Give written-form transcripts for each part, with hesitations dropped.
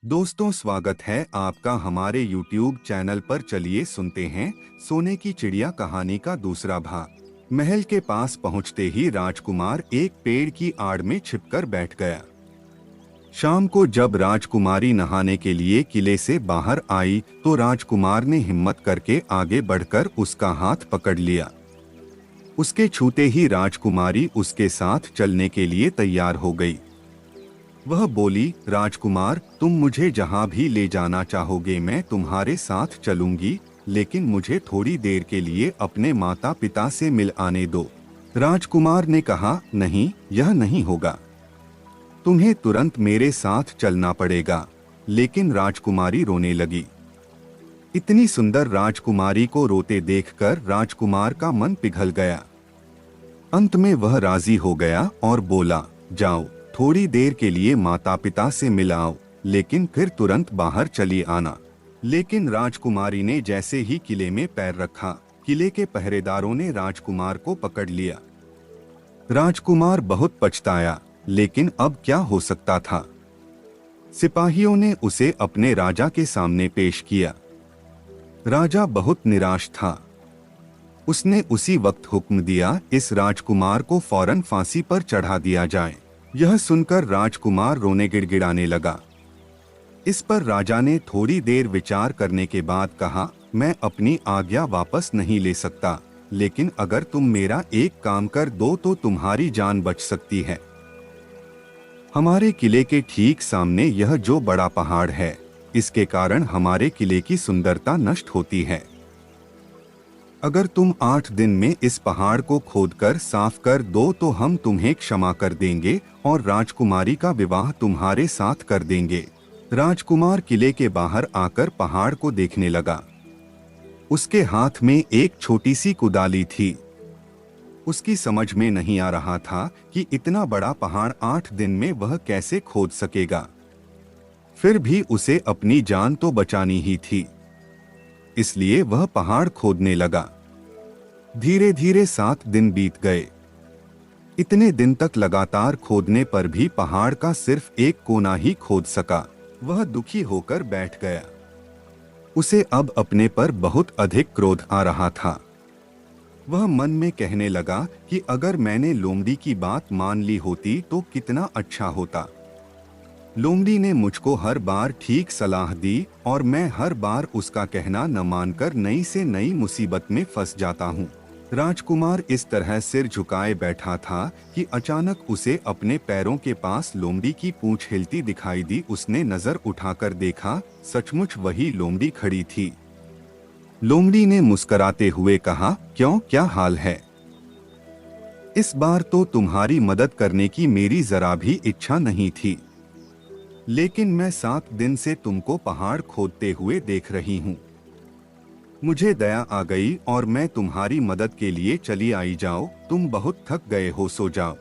दोस्तों, स्वागत है आपका हमारे YouTube चैनल पर। चलिए सुनते हैं सोने की चिड़िया कहानी का दूसरा भाग। महल के पास पहुंचते ही राजकुमार एक पेड़ की आड़ में छिपकर बैठ गया। शाम को जब राजकुमारी नहाने के लिए किले से बाहर आई तो राजकुमार ने हिम्मत करके आगे बढ़कर उसका हाथ पकड़ लिया। उसके छूते ही राजकुमारी उसके साथ चलने के लिए तैयार हो गई। वह बोली, राजकुमार, तुम मुझे जहां भी ले जाना चाहोगे मैं तुम्हारे साथ चलूंगी, लेकिन मुझे थोड़ी देर के लिए अपने माता पिता से मिल आने दो। राजकुमार ने कहा, नहीं, यह नहीं होगा। तुम्हें तुरंत मेरे साथ चलना पड़ेगा। लेकिन राजकुमारी रोने लगी। इतनी सुंदर राजकुमारी को रोते देखकर राजकुमार का मन पिघल गया। अंत में वह राजी हो गया और बोला, जाओ, थोड़ी देर के लिए माता पिता से मिल आओ, लेकिन फिर तुरंत बाहर चली आना। लेकिन राजकुमारी ने जैसे ही किले में पैर रखा, किले के पहरेदारों ने राजकुमार को पकड़ लिया। राजकुमार बहुत पछताया, लेकिन अब क्या हो सकता था। सिपाहियों ने उसे अपने राजा के सामने पेश किया। राजा बहुत निराश था। उसने उसी वक्त हुक्म दिया, इस राजकुमार को फौरन फांसी पर चढ़ा दिया जाए। यह सुनकर राजकुमार रोने गिड़गिड़ाने लगा। इस पर राजा ने थोड़ी देर विचार करने के बाद कहा, मैं अपनी आज्ञा वापस नहीं ले सकता, लेकिन अगर तुम मेरा एक काम कर दो तो तुम्हारी जान बच सकती है। हमारे किले के ठीक सामने यह जो बड़ा पहाड़ है, इसके कारण हमारे किले की सुंदरता नष्ट होती है। अगर तुम 8 दिन में इस पहाड़ को खोदकर साफ कर दो तो हम तुम्हें क्षमा कर देंगे और राजकुमारी का विवाह तुम्हारे साथ कर देंगे। राजकुमार किले के बाहर आकर पहाड़ को देखने लगा। उसके हाथ में एक छोटी सी कुदाली थी। उसकी समझ में नहीं आ रहा था कि इतना बड़ा पहाड़ 8 दिन में वह कैसे खोद सकेगा। फिर भी उसे अपनी जान तो बचानी ही थी, इसलिए वह पहाड़ खोदने लगा। धीरे धीरे 7 दिन बीत गए। इतने दिन तक लगातार खोदने पर भी पहाड़ का सिर्फ एक कोना ही खोद सका। वह दुखी होकर बैठ गया। उसे अब अपने पर बहुत अधिक क्रोध आ रहा था। वह मन में कहने लगा कि अगर मैंने लोमड़ी की बात मान ली होती तो कितना अच्छा होता। लोमड़ी ने मुझको हर बार ठीक सलाह दी और मैं हर बार उसका कहना न मानकर नई से नई मुसीबत में फंस जाता हूँ। राजकुमार इस तरह सिर झुकाए बैठा था कि अचानक उसे अपने पैरों के पास लोमड़ी की पूंछ हिलती दिखाई दी। उसने नजर उठाकर देखा, सचमुच वही लोमड़ी खड़ी थी। लोमड़ी ने मुस्कुराते हुए कहा, क्यों, क्या हाल है? इस बार तो तुम्हारी मदद करने की मेरी जरा भी इच्छा नहीं थी, लेकिन मैं 7 दिन से तुमको पहाड़ खोदते हुए देख रही हूँ। मुझे दया आ गई और मैं तुम्हारी मदद के लिए चली आई। जाओ, तुम बहुत थक गए हो, सो जाओ।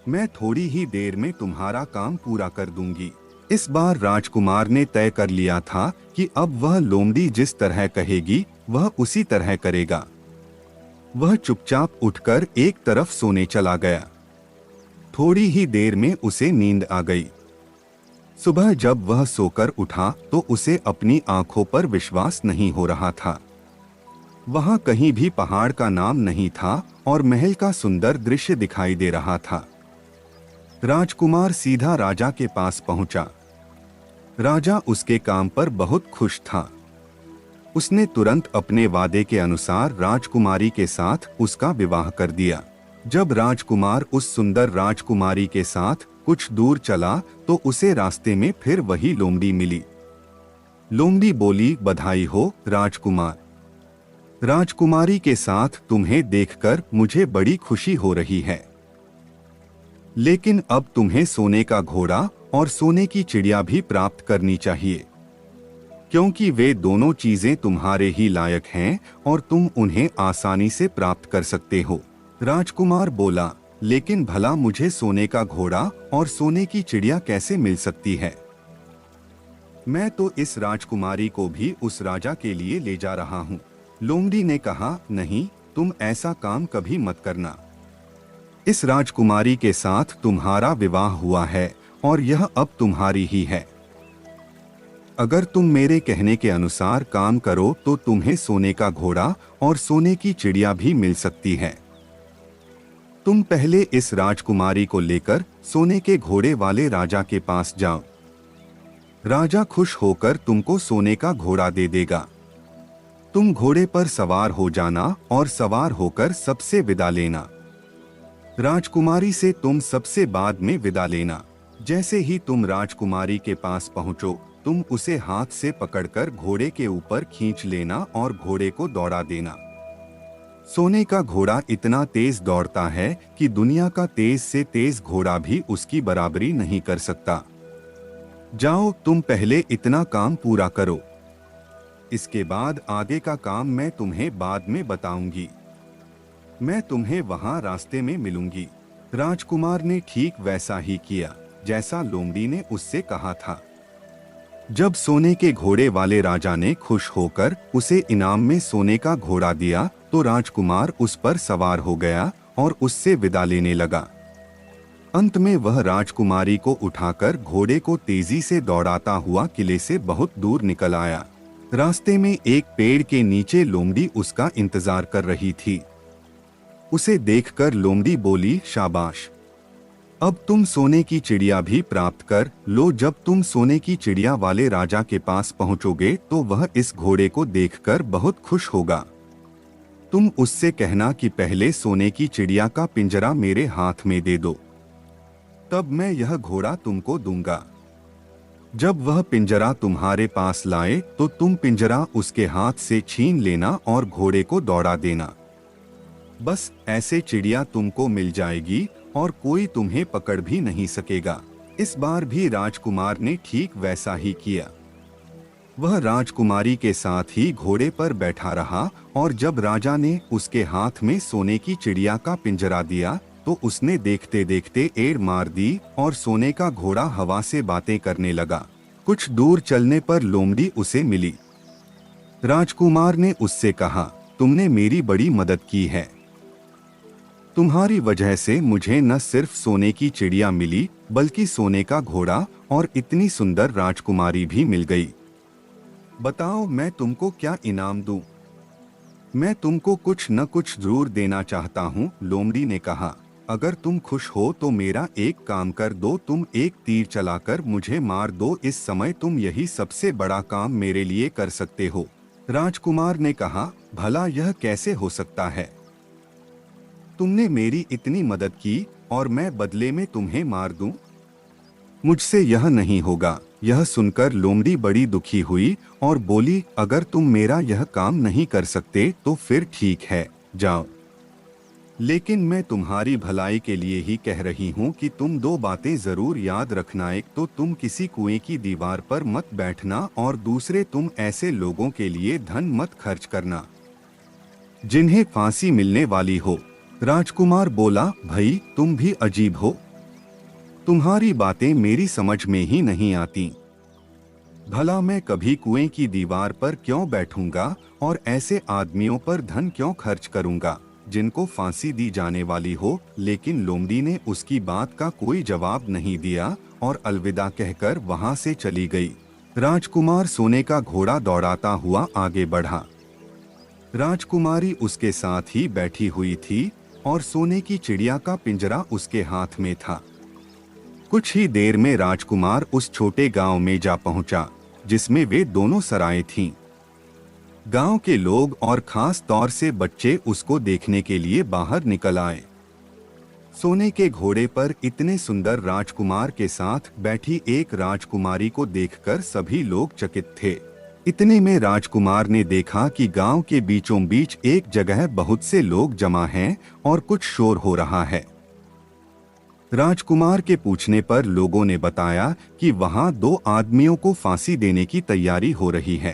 मैं थोड़ी ही देर में तुम्हारा काम पूरा कर दूंगी। इस बार राजकुमार ने तय कर लिया था कि अब वह लोमड़ी जिस तरह कहेगी वह उसी तरह करेगा। वह चुपचाप उठकर एक तरफ सोने चला गया। थोड़ी ही देर में उसे नींद आ गई। सुबह जब वह सोकर उठा तो उसे अपनी आंखों पर विश्वास नहीं हो रहा था। वहां कहीं भी पहाड़ का नाम नहीं था और महल का सुंदर दृश्य दिखाई दे रहा था। राजकुमार सीधा राजा के पास पहुंचा। राजा उसके काम पर बहुत खुश था। उसने तुरंत अपने वादे के अनुसार राजकुमारी के साथ उसका विवाह कर दिया। जब राजकुमार उस सुंदर राजकुमारी के साथ कुछ दूर चला तो उसे रास्ते में फिर वही लोमड़ी मिली। लोमड़ी बोली, बधाई हो राजकुमार। राजकुमारी के साथ तुम्हें देखकर मुझे बड़ी खुशी हो रही है, लेकिन अब तुम्हें सोने का घोड़ा और सोने की चिड़िया भी प्राप्त करनी चाहिए, क्योंकि वे दोनों चीजें तुम्हारे ही लायक हैं और तुम उन्हें आसानी से प्राप्त कर सकते हो। राजकुमार बोला, लेकिन भला मुझे सोने का घोड़ा और सोने की चिड़िया कैसे मिल सकती है? मैं तो इस राजकुमारी को भी उस राजा के लिए ले जा रहा हूँ। लोमड़ी ने कहा, नहीं, तुम ऐसा काम कभी मत करना। इस राजकुमारी के साथ तुम्हारा विवाह हुआ है और यह अब तुम्हारी ही है। अगर तुम मेरे कहने के अनुसार काम करो तो तुम्हें सोने का घोड़ा और सोने की चिड़िया भी मिल सकती है। तुम पहले इस राजकुमारी को लेकर सोने के घोड़े वाले राजा के पास जाओ। राजा खुश होकर तुमको सोने का घोड़ा दे देगा। तुम घोड़े पर सवार हो जाना और सवार होकर सबसे विदा लेना। राजकुमारी से तुम सबसे बाद में विदा लेना। जैसे ही तुम राजकुमारी के पास पहुंचो, तुम उसे हाथ से पकड़कर घोड़े के ऊपर खींच लेना और घोड़े को दौड़ा देना। सोने का घोड़ा इतना तेज दौड़ता है कि दुनिया का तेज से तेज घोड़ा भी उसकी बराबरी नहीं कर सकता। जाओ, तुम पहले इतना काम पूरा करो। इसके बाद आगे का काम मैं तुम्हें बाद में बताऊंगी। मैं तुम्हें वहां रास्ते में मिलूंगी। राजकुमार ने ठीक वैसा ही किया जैसा लोमड़ी ने उससे कहा था। जब सोने के घोड़े वाले राजा ने खुश होकर उसे इनाम में सोने का घोड़ा दिया तो राजकुमार उस पर सवार हो गया और उससे विदा लेने लगा। अंत में वह राजकुमारी को उठाकर घोड़े को तेजी से दौड़ाता हुआ किले से बहुत दूर निकल आया। रास्ते में एक पेड़ के नीचे लोमड़ी उसका इंतजार कर रही थी। उसे देखकर लोमड़ी बोली, शाबाश, अब तुम सोने की चिड़िया भी प्राप्त कर लो। जब तुम सोने की चिड़िया वाले राजा के पास पहुंचोगे तो वह इस घोड़े को देखकर बहुत खुश होगा। तुम उससे कहना कि पहले सोने की चिड़िया का पिंजरा मेरे हाथ में दे दो, तब मैं यह घोड़ा तुमको दूंगा। जब वह पिंजरा तुम्हारे पास लाए तो तुम पिंजरा उसके हाथ से छीन लेना और घोड़े को दौड़ा देना। बस ऐसे चिड़िया तुमको मिल जाएगी और कोई तुम्हें पकड़ भी नहीं सकेगा। इस बार भी राजकुमार ने ठीक वैसा ही किया। वह राजकुमारी के साथ ही घोड़े पर बैठा रहा और जब राजा ने उसके हाथ में सोने की चिड़िया का पिंजरा दिया तो उसने देखते देखते एड़ मार दी और सोने का घोड़ा हवा से बातें करने लगा। कुछ दूर चलने पर लोमड़ी उसे मिली। राजकुमार ने उससे कहा, तुमने मेरी बड़ी मदद की है। तुम्हारी वजह से मुझे न सिर्फ सोने की चिड़िया मिली बल्कि सोने का घोड़ा और इतनी सुंदर राजकुमारी भी मिल गई। बताओ, मैं तुमको क्या इनाम दूं? मैं तुमको कुछ न कुछ जरूर देना चाहता हूँ, लोमड़ी ने कहा। अगर तुम खुश हो तो मेरा एक काम कर दो, तुम एक तीर चलाकर मुझे मार दो। इस समय तुम यही सबसे बड़ा काम मेरे लिए कर सकते हो। राजकुमार ने कहा, भला यह कैसे हो सकता है? तुमने मेरी इतनी मदद की और मैं बदले में तुम्हें मार दूं? मुझसे यह नहीं होगा। यह सुनकर लोमड़ी बड़ी दुखी हुई और बोली, अगर तुम मेरा यह काम नहीं कर सकते तो फिर ठीक है, जाओ। लेकिन मैं तुम्हारी भलाई के लिए ही कह रही हूँ कि तुम दो बातें जरूर याद रखना। एक तो तुम किसी कुएं की दीवार पर मत बैठना और दूसरे तुम ऐसे लोगों के लिए धन मत खर्च करना जिन्हें फांसी मिलने वाली हो। राजकुमार बोला, भाई तुम भी अजीब हो, तुम्हारी बातें मेरी समझ में ही नहीं आती। भला मैं कभी कुएं की दीवार पर क्यों बैठूंगा और ऐसे आदमियों पर धन क्यों खर्च करूंगा जिनको फांसी दी जाने वाली हो। लेकिन लोमड़ी ने उसकी बात का कोई जवाब नहीं दिया और अलविदा कहकर वहां से चली गई। राजकुमार सोने का घोड़ा दौड़ाता हुआ आगे बढ़ा। राजकुमारी उसके साथ ही बैठी हुई थी और सोने की चिड़िया का पिंजरा उसके हाथ में था। कुछ ही देर में राजकुमार उस छोटे गांव में जा पहुंचा जिसमें वे दोनों सराएं थीं। गांव के लोग और खास तौर से बच्चे उसको देखने के लिए बाहर निकल आए। सोने के घोड़े पर इतने सुंदर राजकुमार के साथ बैठी एक राजकुमारी को देखकर सभी लोग चकित थे। इतने में राजकुमार ने देखा कि गांव के बीचों बीच एक जगह बहुत से लोग जमा हैं और कुछ शोर हो रहा है। राजकुमार के पूछने पर लोगों ने बताया कि वहां दो आदमियों को फांसी देने की तैयारी हो रही है।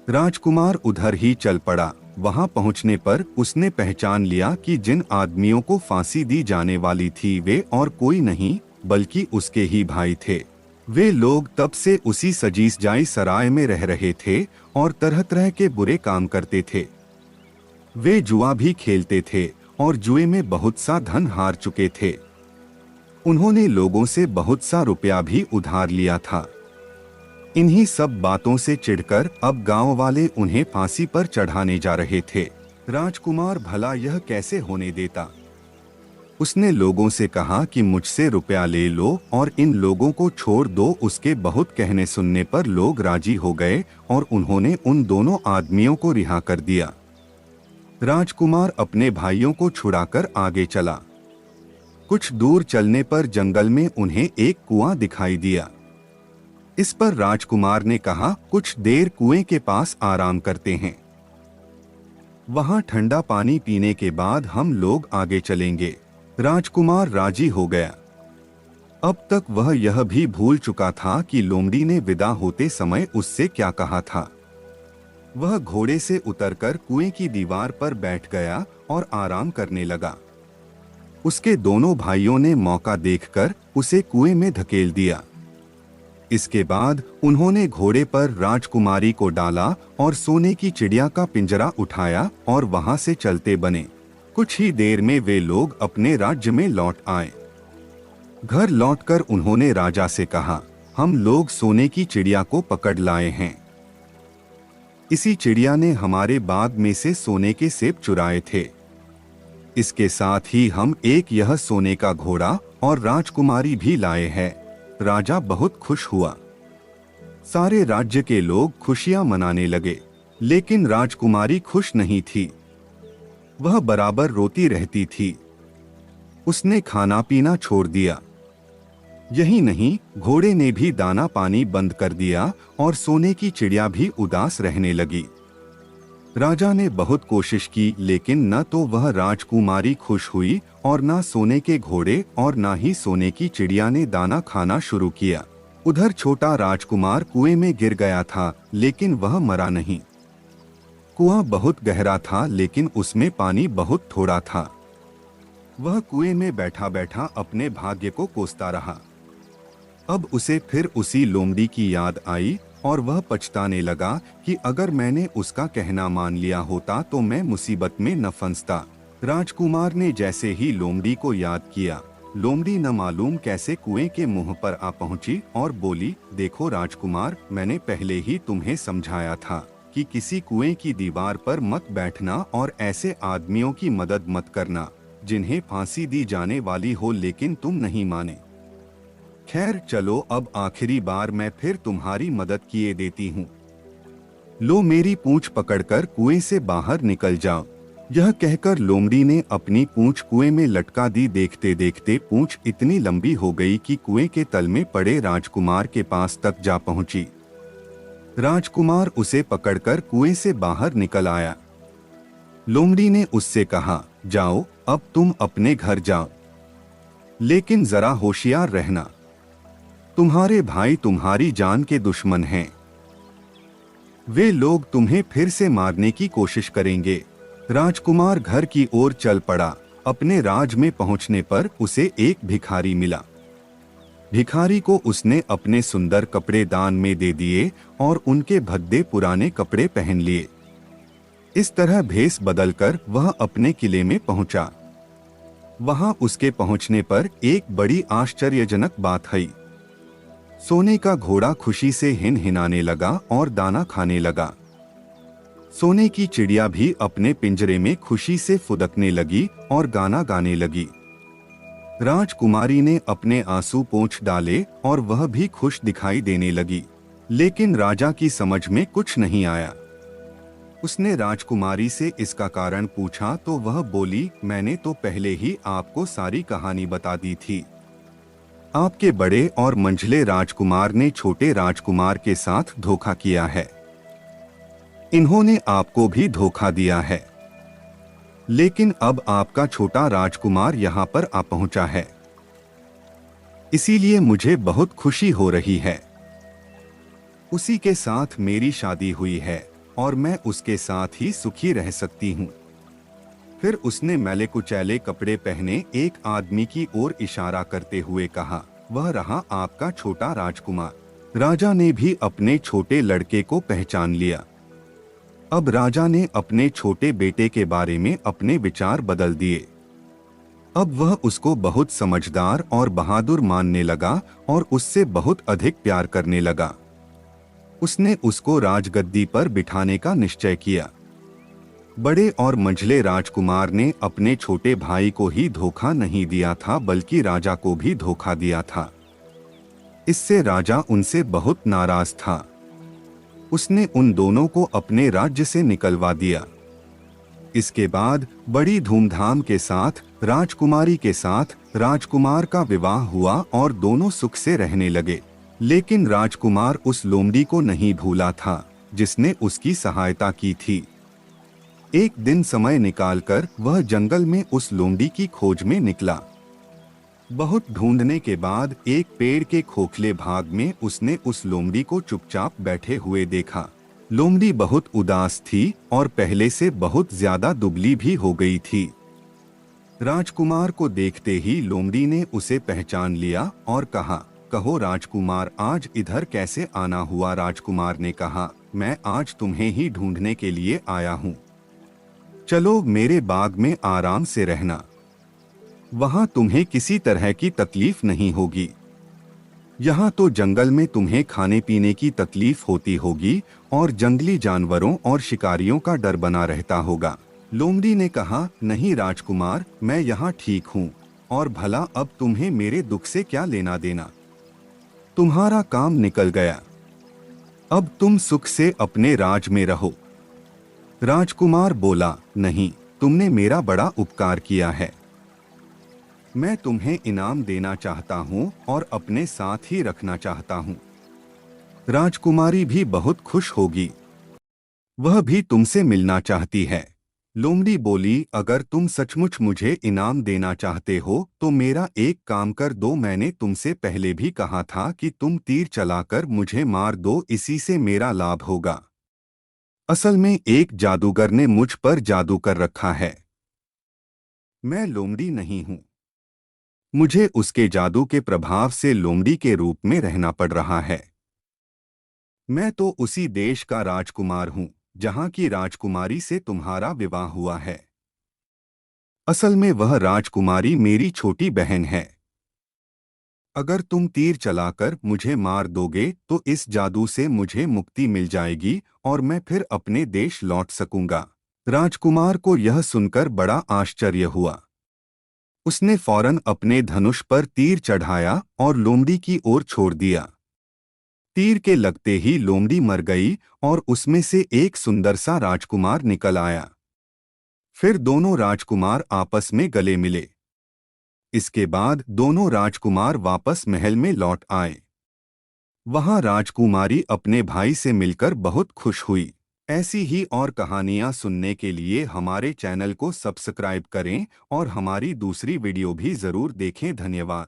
राजकुमार उधर ही चल पड़ा। वहां पहुंचने पर उसने पहचान लिया कि जिन आदमियों को फांसी दी जाने वाली थी वे और कोई नहीं बल्कि उसके ही भाई थे। वे लोग तब से उसी सजीस जाई सराय में रह रहे थे और तरह तरह के बुरे काम करते थे। वे जुआ भी खेलते थे और जुए में बहुत सा धन हार चुके थे। उन्होंने लोगों से बहुत सा रुपया भी उधार लिया था। इन्हीं सब बातों से चिढ़कर अब गांव वाले उन्हें फांसी पर चढ़ाने जा रहे थे। राजकुमार भला यह कैसे होने देता। उसने लोगों से कहा कि मुझसे रुपया ले लो और इन लोगों को छोड़ दो। उसके बहुत कहने सुनने पर लोग राजी हो गए और उन्होंने उन दोनों आदमियों को रिहा कर दिया। राजकुमार अपने भाइयों को छुड़ाकर आगे चला। कुछ दूर चलने पर जंगल में उन्हें एक कुआं दिखाई दिया। इस पर राजकुमार ने कहा, कुछ देर कुएं के पास आराम करते हैं, वहां ठंडा पानी पीने के बाद हम लोग आगे चलेंगे। राजकुमार राजी हो गया। अब तक वह यह भी भूल चुका था कि लोमड़ी ने विदा होते समय उससे क्या कहा था। वह घोड़े से उतरकर कुएं की दीवार पर बैठ गया और आराम करने लगा। उसके दोनों भाइयों ने मौका देखकर उसे कुएं में धकेल दिया। इसके बाद उन्होंने घोड़े पर राजकुमारी को डाला और सोने की चिड़िया का पिंजरा उठाया और वहां से चलते बने। कुछ ही देर में वे लोग अपने राज्य में लौट आए। घर लौटकर उन्होंने राजा से कहा, हम लोग सोने की चिड़िया को पकड़ लाए हैं। इसी चिड़िया ने हमारे बाग में से सोने के सेब चुराए थे। इसके साथ ही हम एक यह सोने का घोड़ा और राजकुमारी भी लाए हैं। राजा बहुत खुश हुआ। सारे राज्य के लोग खुशियां मनाने लगे, लेकिन राजकुमारी खुश नहीं थी। वह बराबर रोती रहती थी। उसने खाना पीना छोड़ दिया। यही नहीं, घोड़े ने भी दाना पानी बंद कर दिया और सोने की चिड़िया भी उदास रहने लगी। राजा ने बहुत कोशिश की, लेकिन न तो वह राजकुमारी खुश हुई और न सोने के घोड़े और न ही सोने की चिड़िया ने दाना खाना शुरू किया। उधर छोटा राजकुमार कुएं में गिर गया था, लेकिन वह मरा नहीं। कुआं बहुत गहरा था, लेकिन उसमें पानी बहुत थोड़ा था। वह कुएं में बैठा बैठा अपने भाग्य को कोसता रहा। अब उसे फिर उसी लोमड़ी की याद आई और वह पछताने लगा कि अगर मैंने उसका कहना मान लिया होता तो मैं मुसीबत में न फंसता। राजकुमार ने जैसे ही लोमड़ी को याद किया, लोमड़ी न मालूम कैसे कुएं के मुंह पर आ पहुंची और बोली, देखो राजकुमार, मैंने पहले ही तुम्हें समझाया था कि किसी कुएं की दीवार पर मत बैठना और ऐसे आदमियों की मदद मत करना जिन्हें फांसी दी जाने वाली हो, लेकिन तुम नहीं माने। खैर चलो, अब आखिरी बार मैं फिर तुम्हारी मदद किए देती हूँ। लो मेरी पूंछ पकड़कर कुएं से बाहर निकल जाओ। यह कहकर लोमड़ी ने अपनी पूंछ कुएं में लटका दी। देखते देखते पूंछ इतनी लंबी हो गई कि कुएं के तल में पड़े राजकुमार के पास तक जा पहुंची। राजकुमार उसे पकड़कर कुएं से बाहर निकल आया। लोमड़ी ने उससे कहा, जाओ अब तुम अपने घर जाओ, लेकिन जरा होशियार रहना, तुम्हारे भाई तुम्हारी जान के दुश्मन हैं। वे लोग तुम्हें फिर से मारने की कोशिश करेंगे। राजकुमार घर की ओर चल पड़ा। अपने राज में पहुंचने पर उसे एक भिखारी मिला। भिखारी को उसने अपने सुंदर कपड़े दान में दे दिए और उनके भद्दे पुराने कपड़े पहन लिए। इस तरह भेष बदलकर वह अपने किले में पहुंचा। वहां उसके पहुंचने पर एक बड़ी आश्चर्यजनक बात हुई। सोने का घोड़ा खुशी से हिनहिनाने लगा और दाना खाने लगा। सोने की चिड़िया भी अपने पिंजरे में खुशी से फुदकने लगी और गाना गाने लगी। राजकुमारी ने अपने आंसू पोंछ डाले और वह भी खुश दिखाई देने लगी, लेकिन राजा की समझ में कुछ नहीं आया। उसने राजकुमारी से इसका कारण पूछा तो वह बोली, मैंने तो पहले ही आपको सारी कहानी बता दी थी। आपके बड़े और मंझले राजकुमार ने छोटे राजकुमार के साथ धोखा किया है। इन्होंने आपको भी धोखा दिया है, लेकिन अब आपका छोटा राजकुमार यहाँ पर आ पहुंचा है, इसीलिए मुझे बहुत खुशी हो रही है। उसी के साथ मेरी शादी हुई है और मैं उसके साथ ही सुखी रह सकती हूँ। फिर उसने मैले कुचैले कपड़े पहने एक आदमी की ओर इशारा करते हुए कहा, वह रहा आपका छोटा राजकुमार। राजा ने भी अपने छोटे लड़के को पहचान लिया। अब राजा ने अपने छोटे बेटे के बारे में अपने विचार बदल दिए। अब वह उसको बहुत समझदार और बहादुर मानने लगा और उससे बहुत अधिक प्यार करने लगा। उसने उसको राजगद्दी पर बिठाने का निश्चय किया। बड़े और मंझले राजकुमार ने अपने छोटे भाई को ही धोखा नहीं दिया था, बल्कि राजा को भी धोखा दिया था। इससे राजा उनसे बहुत नाराज था। उसने उन दोनों को अपने राज्य से निकलवा दिया। इसके बाद बड़ी धूमधाम के साथ राजकुमारी के साथ राजकुमार का विवाह हुआ और दोनों सुख से रहने लगे। लेकिन राजकुमार उस लोमड़ी को नहीं भूला था जिसने उसकी सहायता की थी। एक दिन समय निकालकर वह जंगल में उस लोमड़ी की खोज में निकला। बहुत ढूंढने के बाद एक पेड़ के खोखले भाग में उसने उस लोमड़ी को चुपचाप बैठे हुए देखा। लोमड़ी बहुत उदास थी और पहले से बहुत ज्यादा दुबली भी हो गई थी। राजकुमार को देखते ही लोमड़ी ने उसे पहचान लिया और कहा, कहो राजकुमार, आज इधर कैसे आना हुआ? राजकुमार ने कहा, मैं आज तुम्हें ही ढूंढने के लिए आया हूँ। चलो मेरे बाग में आराम से रहना, वहां तुम्हें किसी तरह की तकलीफ नहीं होगी। यहाँ तो जंगल में तुम्हें खाने पीने की तकलीफ होती होगी और जंगली जानवरों और शिकारियों का डर बना रहता होगा। लोमड़ी ने कहा, नहीं राजकुमार, मैं यहाँ ठीक हूँ, और भला अब तुम्हें मेरे दुख से क्या लेना देना? तुम्हारा काम निकल गया, अब तुम सुख से अपने राज में रहो। राजकुमार बोला, नहीं, तुमने मेरा बड़ा उपकार किया है, मैं तुम्हें इनाम देना चाहता हूँ और अपने साथ ही रखना चाहता हूँ। राजकुमारी भी बहुत खुश होगी, वह भी तुमसे मिलना चाहती है। लोमड़ी बोली, अगर तुम सचमुच मुझे इनाम देना चाहते हो तो मेरा एक काम कर दो। मैंने तुमसे पहले भी कहा था कि तुम तीर चलाकर मुझे मार दो, इसी से मेरा लाभ होगा। असल में एक जादूगर ने मुझ पर जादू कर रखा है। मैं लोमड़ी नहीं हूँ, मुझे उसके जादू के प्रभाव से लोमड़ी के रूप में रहना पड़ रहा है। मैं तो उसी देश का राजकुमार हूँ जहाँ की राजकुमारी से तुम्हारा विवाह हुआ है। असल में वह राजकुमारी मेरी छोटी बहन है। अगर तुम तीर चलाकर मुझे मार दोगे तो इस जादू से मुझे मुक्ति मिल जाएगी और मैं फिर अपने देश लौट सकूंगा। राजकुमार को यह सुनकर बड़ा आश्चर्य हुआ। उसने फौरन अपने धनुष पर तीर चढ़ाया और लोमड़ी की ओर छोड़ दिया। तीर के लगते ही लोमड़ी मर गई और उसमें से एक सुंदर सा राजकुमार निकल आया। फिर दोनों राजकुमार आपस में गले मिले। इसके बाद दोनों राजकुमार वापस महल में लौट आए। वहां राजकुमारी अपने भाई से मिलकर बहुत खुश हुई। ऐसी ही और कहानियां सुनने के लिए हमारे चैनल को सब्सक्राइब करें और हमारी दूसरी वीडियो भी जरूर देखें। धन्यवाद।